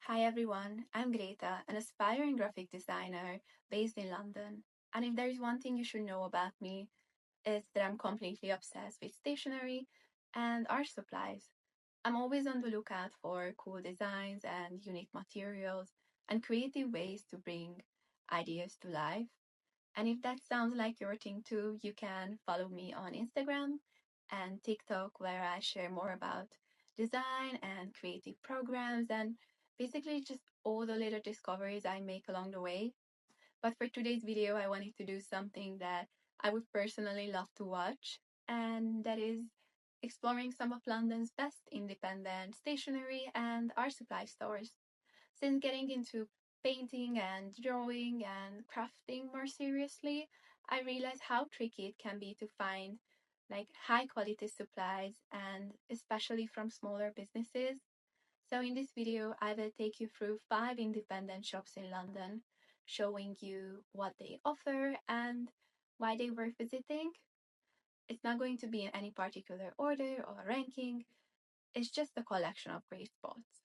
Hi everyone, I'm Greta, an aspiring graphic designer based in London. And if there is one thing you should know about me, it's that I'm completely obsessed with stationery and art supplies. I'm always on the lookout for cool designs and unique materials and creative ways to bring ideas to life. And if that sounds like your thing too, you can follow me on Instagram and TikTok, where I share more about design and creative programs and basically just all the little discoveries I make along the way. But for today's video, I wanted to do something that I would personally love to watch, and that is exploring some of London's best independent stationery and art supply stores. Since getting into painting and drawing and crafting more seriously, I realized how tricky it can be to find like high quality supplies and especially from smaller businesses. So in this video, I will take you through 5 independent shops in London, showing you what they offer and why they worth visiting. It's not going to be in any particular order or ranking. It's just a collection of great spots.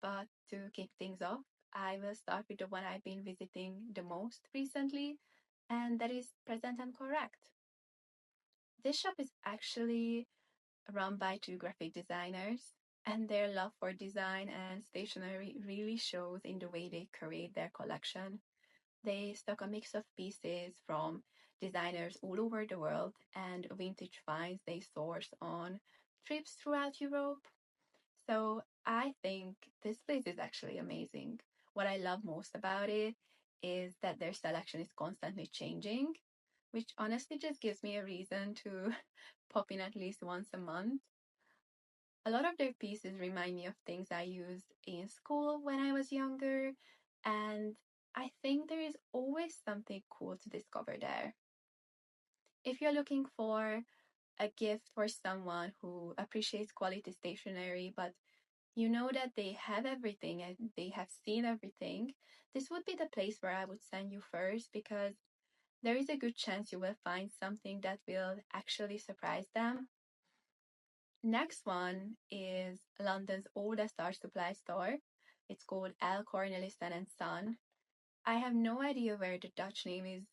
But to kick things off, I will start with the one I've been visiting the most recently, and that is Present and Correct. This shop is actually run by two graphic designers, and their love for design and stationery really shows in the way they curate their collection. They stock a mix of pieces from designers all over the world and vintage finds they source on trips throughout Europe. So I think this place is actually amazing. What I love most about it is that their selection is constantly changing, which honestly just gives me a reason to pop in at least once a month. A lot of their pieces remind me of things I used in school when I was younger, and I think there is always something cool to discover there. If you're looking for a gift for someone who appreciates quality stationery but you know that they have everything and they have seen everything, this would be the place where I would send you first because there is a good chance you will find something that will actually surprise them. Next one is London's oldest art supply store. It's called L. Cornelissen Son. I have no idea where the Dutch name is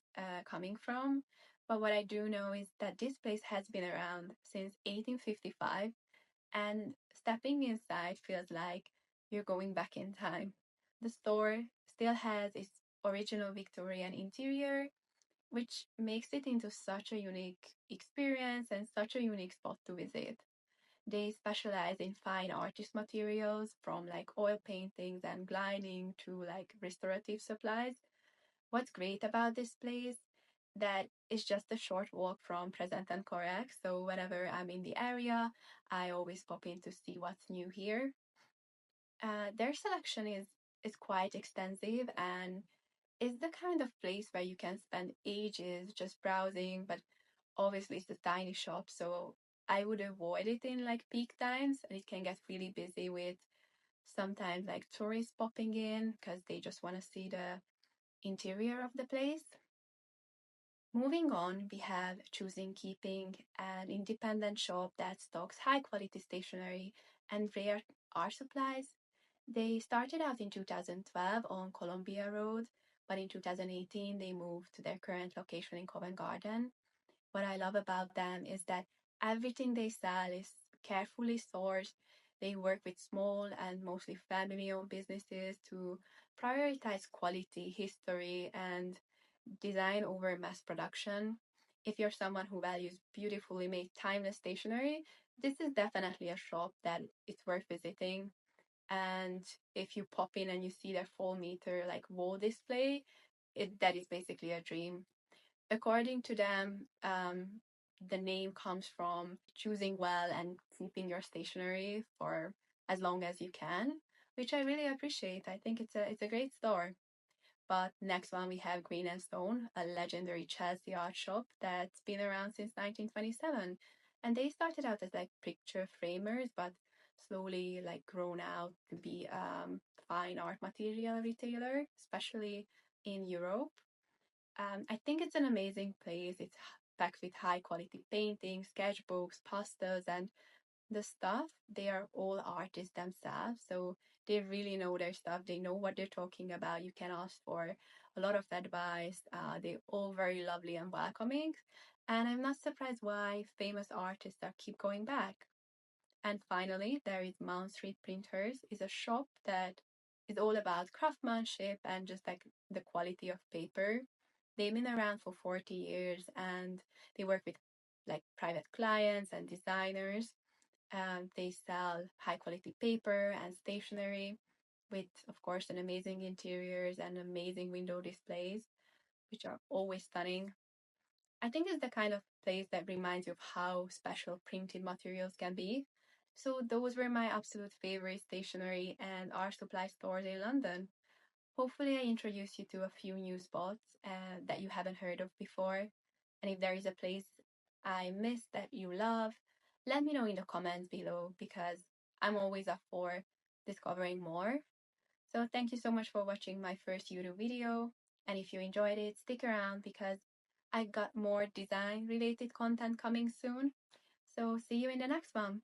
coming from, but what I do know is that this place has been around since 1855, and stepping inside feels like you're going back in time. The store still has its original Victorian interior, which makes it into such a unique experience and such a unique spot to visit. They specialize in fine artist materials from like oil paintings and gliding to like restorative supplies. What's great about this place that it's just a short walk from Present and Correct. So whenever I'm in the area, I always pop in to see what's new here. Their selection is quite extensive and is the kind of place where you can spend ages just browsing, but obviously it's a tiny shop, so I would avoid it in like peak times, and it can get really busy with sometimes like tourists popping in because they just want to see the interior of the place. Moving on, we have Choosing Keeping, an independent shop that stocks high quality stationery and rare art supplies. They started out in 2012 on Columbia Road, but in 2018 they moved to their current location in Covent Garden. What I love about them is that everything they sell is carefully sourced. They work with small and mostly family owned businesses to prioritize quality, history, and design over mass production. If you're someone who values beautifully made timeless stationery, this is definitely a shop that it's worth visiting. And if you pop in and you see their full meter like wall display, that is basically a dream. According to them, the name comes from choosing well and keeping your stationery for as long as you can, which I really appreciate. I think it's a great store. But next one we have Green and Stone, a legendary Chelsea art shop that's been around since 1927. And they started out as like picture framers, but slowly like grown out to be fine art material retailer, especially in Europe. I think it's an amazing place. It's packed with high quality paintings, sketchbooks, pastels, and the stuff. They are all artists themselves, so They really know their stuff. They know what they're talking about. You can ask for a lot of advice. They're all very lovely and welcoming. And I'm not surprised why famous artists are keep going back. And finally, there is Mount Street Printers. Is a shop that is all about craftsmanship and just like the quality of paper. They've been around for 40 years and they work with like private clients and designers. They sell high quality paper and stationery with, of course, an amazing interiors and amazing window displays, which are always stunning. I think it's the kind of place that reminds you of how special printed materials can be. So those were my absolute favorite stationery and art supply stores in London. Hopefully, I introduced you to a few new spots that you haven't heard of before. And if there is a place I missed that you love, let me know in the comments below because I'm always up for discovering more. So thank you so much for watching my first YouTube video. And if you enjoyed it, stick around because I got more design related content coming soon. So see you in the next one.